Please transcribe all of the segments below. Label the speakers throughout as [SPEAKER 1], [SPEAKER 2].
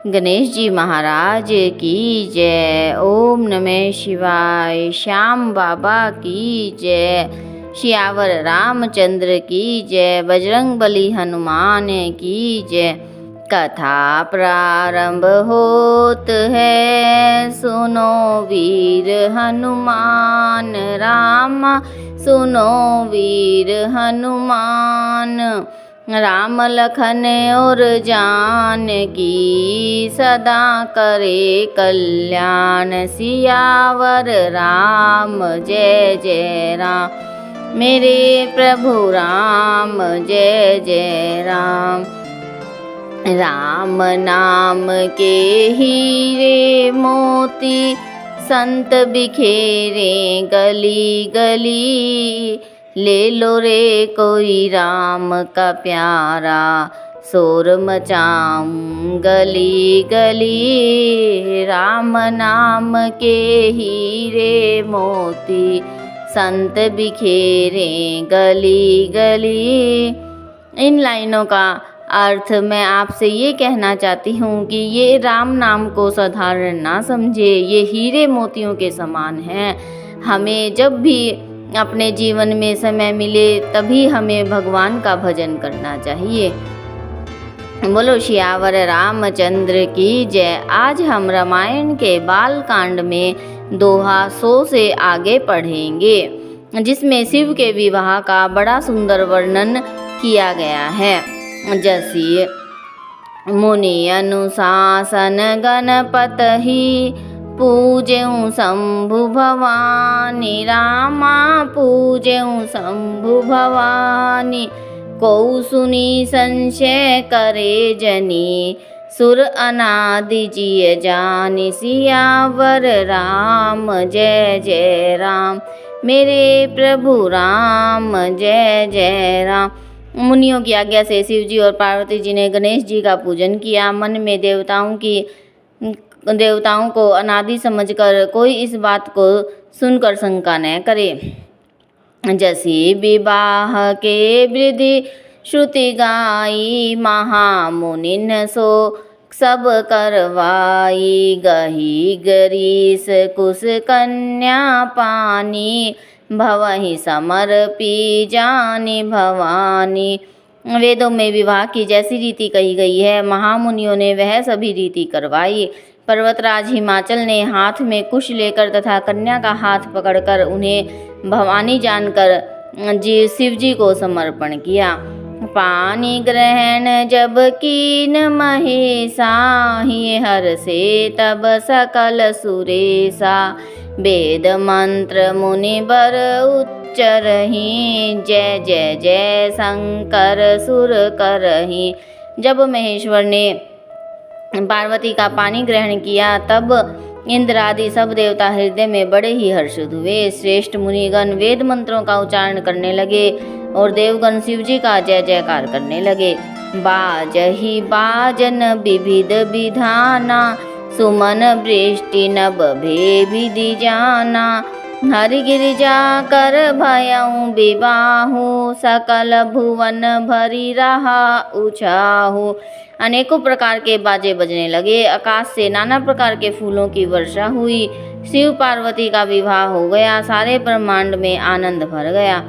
[SPEAKER 1] गणेश जी महाराज की जय। ओम नमः शिवाय। श्याम बाबा की जय। सियावर रामचंद्र की जय। बजरंग बली हनुमान की जय। कथा प्रारंभ होत है, सुनो वीर हनुमान रामा, सुनो वीर हनुमान। राम लखन और जानकी सदा करे कल्याण। सियावर राम जय जय राम, मेरे प्रभु राम जय जय राम। राम नाम के हीरे मोती, संत बिखेरे गली गली। ले लो रे कोई राम का प्यारा, शोर मचाऊं गली गली। राम नाम के हीरे मोती, संत बिखेरे गली गली। इन लाइनों का अर्थ मैं आपसे ये कहना चाहती हूँ कि ये राम नाम को साधारण ना समझे, ये हीरे मोतियों के समान हैं। हमें जब भी अपने जीवन में समय मिले तभी हमें भगवान का भजन करना चाहिए। बोलो सियावर रामचंद्र की जय। आज हम रामायण के बाल कांड में दोहा 100 से आगे पढ़ेंगे, जिसमें शिव के विवाह का बड़ा सुंदर वर्णन किया गया है। जैसे मुनि अनुशासन गणपतहि, पूज्यं शंभु भवानी रामा, पूज्यं शंभु भवानी। को सुनी संशय करे जनी, सुर अनादि जिय जानि। सियावर राम जय जय राम, मेरे प्रभु राम जय जय राम। मुनियों की आज्ञा से शिव जी और पार्वती जी ने गणेश जी का पूजन किया। मन में देवताओं को अनादि समझकर कोई इस बात को सुनकर शंका न करे। जैसे विवाह के वृद्धि श्रुति गाई, महामुनिन सो सब करवाई। गही गरीस कुश कन्या पानी, भवहि समर्पी जानी भवानी। वेदों में विवाह की जैसी रीति कही गई है, महामुनियों ने वह सभी रीति करवाई। पर्वतराज हिमाचल ने हाथ में कुश लेकर तथा कन्या का हाथ पकड़कर उन्हें भवानी जानकर शिव जी को समर्पण किया। पानी ग्रहण जब कीन महेशा, ही हर से तब सकल सुरेशा। वेद मंत्र मुनि बर उच्चरहि, जय जय जय शंकर सुर करहि। जब महेश्वर ने पार्वती का पानी ग्रहण किया तब इंद्र आदि सब देवता हृदय में बड़े ही हर्षित हुए। श्रेष्ठ मुनिगण वेद मंत्रों का उच्चारण करने लगे और देवगण शिव जी का जय जयकार करने लगे। बाजहि बाजन विविध विधाना, सुमन वृष्टि नभ भे विधि जाना। हरि गिरिजा कर भयउ विवाहु, सकल भुवन भरी रहा उछाहु। अनेकों प्रकार के बाजे बजने लगे, आकाश से नाना प्रकार के फूलों की वर्षा हुई। शिव पार्वती का विवाह हो गया, सारे ब्रह्मांड में आनंद भर गया।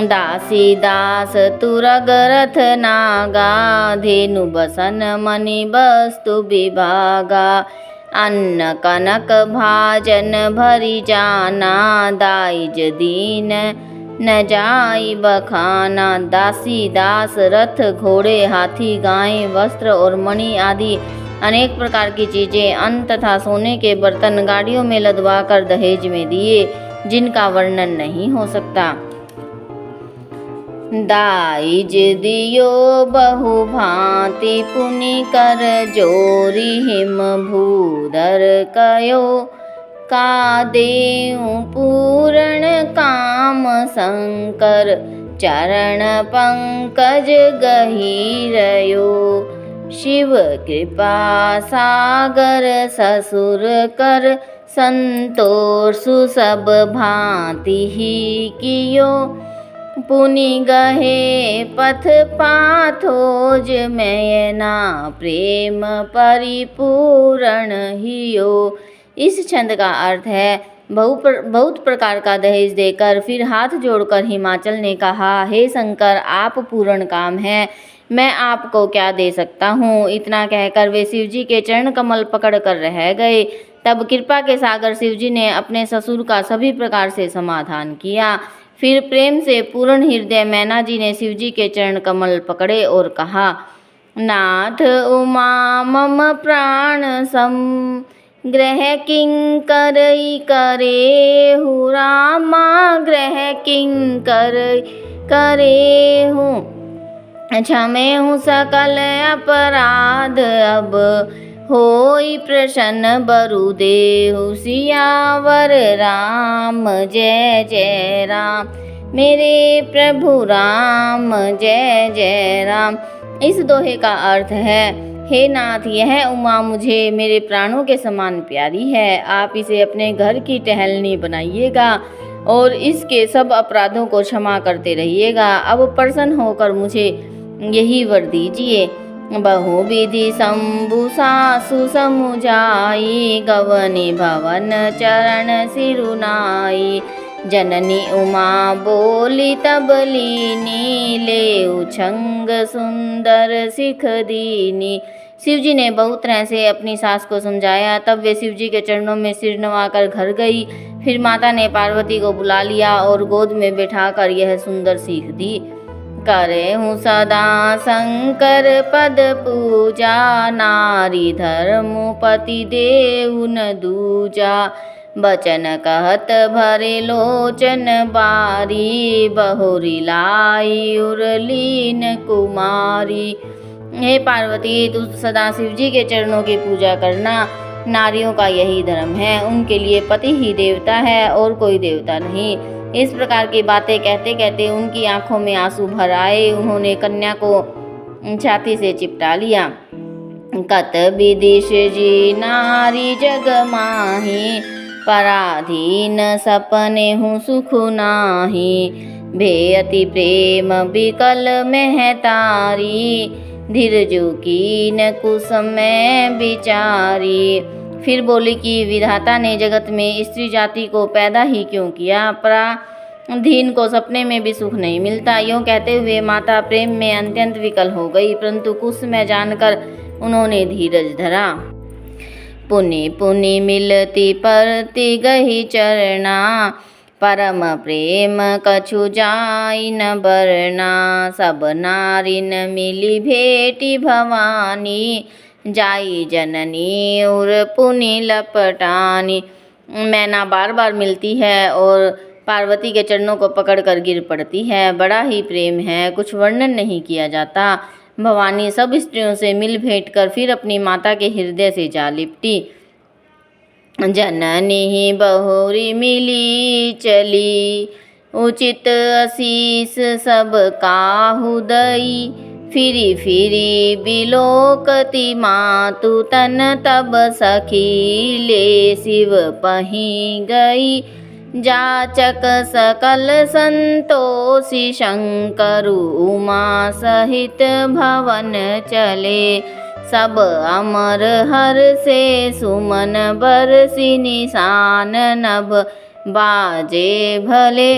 [SPEAKER 1] दासी दास तुरग रथ नागा, धेनु बसन मणि वस्तु विभागा। अन्न कनक भाजन भरी जाना, दाइज दीन न जाई बखाना। दासी दास रथ घोड़े हाथी गाय वस्त्र और मणि आदि अनेक प्रकार की चीजें, अन्न तथा सोने के बर्तन गाड़ियों में लदवा कर दहेज में दिए, जिनका वर्णन नहीं हो सकता। दाइज दियो बहु भांति, पुनि कर जोरी हिम भूधर कयो। का देऊ पूर्ण काम शंकर, चरण पंकज गहीरयो। शिव कृपा सागर ससुर कर, संतोष सब भांति ही कियो। पुनि गहे पथ पाथोज मैना प्रेम परिपूरण हियो। इस छंद का अर्थ है, बहुत प्रकार का दहेज देकर फिर हाथ जोड़कर हिमाचल ने कहा, हे शंकर, आप पूर्ण काम हैं, मैं आपको क्या दे सकता हूँ। इतना कहकर वे शिवजी के चरण कमल पकड़ कर रह गए। तब कृपा के सागर शिवजी ने अपने ससुर का सभी प्रकार से समाधान किया। फिर प्रेम से पूर्ण हृदय मैना जी ने शिवजी के चरण कमल पकड़े और कहा, नाथ उमा मम प्राण सम ग्रह किंकर करे हूँ, रामा ग्रह किंकर करे हूँ, क्षमे हूँ सकल अपराध अब होई प्रसन्न बरु देहु, सियावर राम जय जय राम, मेरे प्रभु राम जय जय राम। इस दोहे का अर्थ है, हे नाथ, यह उमा मुझे मेरे प्राणों के समान प्यारी है, आप इसे अपने घर की टहलनी बनाइएगा और इसके सब अपराधों को क्षमा करते रहिएगा। अब प्रसन्न होकर मुझे यही वर दीजिए। बहुविधि शंभु सासु समुझाई, गवनी भवन चरण सिरुनाई, जननी उमा बोली तब लीनी, ले उछंग सुंदर सिख दीनी। शिवजी ने बहुत तरह से अपनी सास को समझाया। तब वे शिवजी के चरणों में सिर नवाकर घर गई। फिर माता ने पार्वती को बुला लिया और गोद में बैठाकर यह सुंदर सीख दी, करे हूँ सदा शंकर पद पूजा, नारी धर्म पति देव न दूजा, बचन कहत भरे लोचन बारी, बहुरी लाई उर्लीन कुमारी। हे पार्वती, तू सदा शिवजी के चरणों की पूजा करना, नारियों का यही धर्म है, उनके लिए पति ही देवता है और कोई देवता नहीं। इस प्रकार की बातें कहते कहते उनकी आंखों में आंसू भर आए। उन्होंने कन्या को छाती से चिपटा लिया। कत विदिश जी नारी जग माही, पराधीन सपने हूँ सुख नाही, भेयति प्रेम विकल महतारी, धीरजु कीन कुसमय विचारी। फिर बोली कि विधाता ने जगत में स्त्री जाति को पैदा ही क्यों किया, पराधीन को सपने में भी सुख नहीं मिलता। यूँ कहते हुए माता प्रेम में अत्यंत विकल हो गई, परंतु कुछ समय जानकर उन्होंने धीरज धरा। पुनि पुनि मिलती परति गही चरना, परम प्रेम कछु जाई न बरना, सब नारिन मिली भेटी भवानी, जाई जननी और पुनि लपटानी। मैना बार बार मिलती है और पार्वती के चरणों को पकड़कर गिर पड़ती है। बड़ा ही प्रेम है, कुछ वर्णन नहीं किया जाता। भवानी सब स्त्रियों से मिल भेंट कर फिर अपनी माता के हृदय से जा लिपटी। जननी बहुरी मिली चली, उचित आशीष सब काहू दई, फिरी फिरी बिलोकती मातु तन, तब सखी ले शिव पही गई, जाचक सकल संतोषी, शंकरु उमा सहित भवन चले, सब अमर हर से सुमन बरसी, निशान नभ बाजे भले।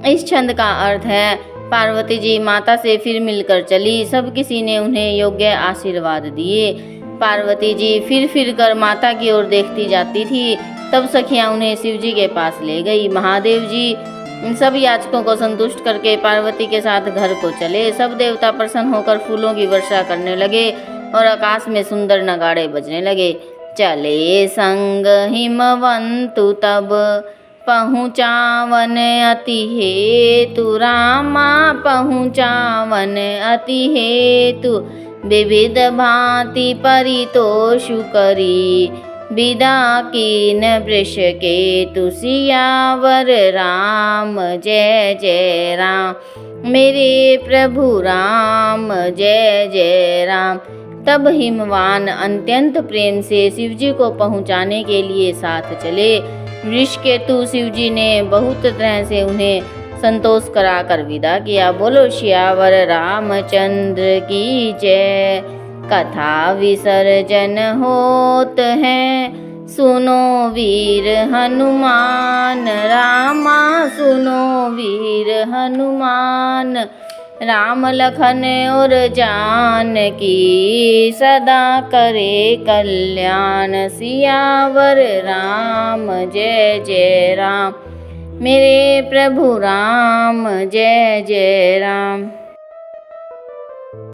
[SPEAKER 1] इस छंद का अर्थ है, पार्वती जी माता से फिर मिलकर चली, सब किसी ने उन्हें योग्य आशीर्वाद दिए। पार्वती जी फिर कर माता की ओर देखती जाती थी। तब सखियां उन्हें शिवजी के पास ले गई। महादेव जी सब याचकों को संतुष्ट करके पार्वती के साथ घर को चले। सब देवता प्रसन्न होकर फूलों की वर्षा करने लगे और आकाश में सुंदर नगाड़े बजने लगे। चले संग हिमवंतु तब, पहुँचावन अति हेतु, रामा पहुँचावन अति हेतु, विविध भांति परितोषु करी, विदा कीन वृष केतु, सियावर राम जय जय राम, मेरे प्रभु राम जय जय राम। तब हिमवान अत्यंत प्रेम से शिवजी को पहुँचाने के लिए साथ चले। वृषकेतु शिवजी ने बहुत तरह से उन्हें संतोष कराकर विदा किया। बोलो सियावर रामचंद्र की जय। कथा विसर्जन होत है, सुनो वीर हनुमान। रामा सुनो वीर हनुमान। राम लखन और जानकी सदा करे कल्याण। सियावर राम जय जय राम। मेरे प्रभु राम जय जय राम।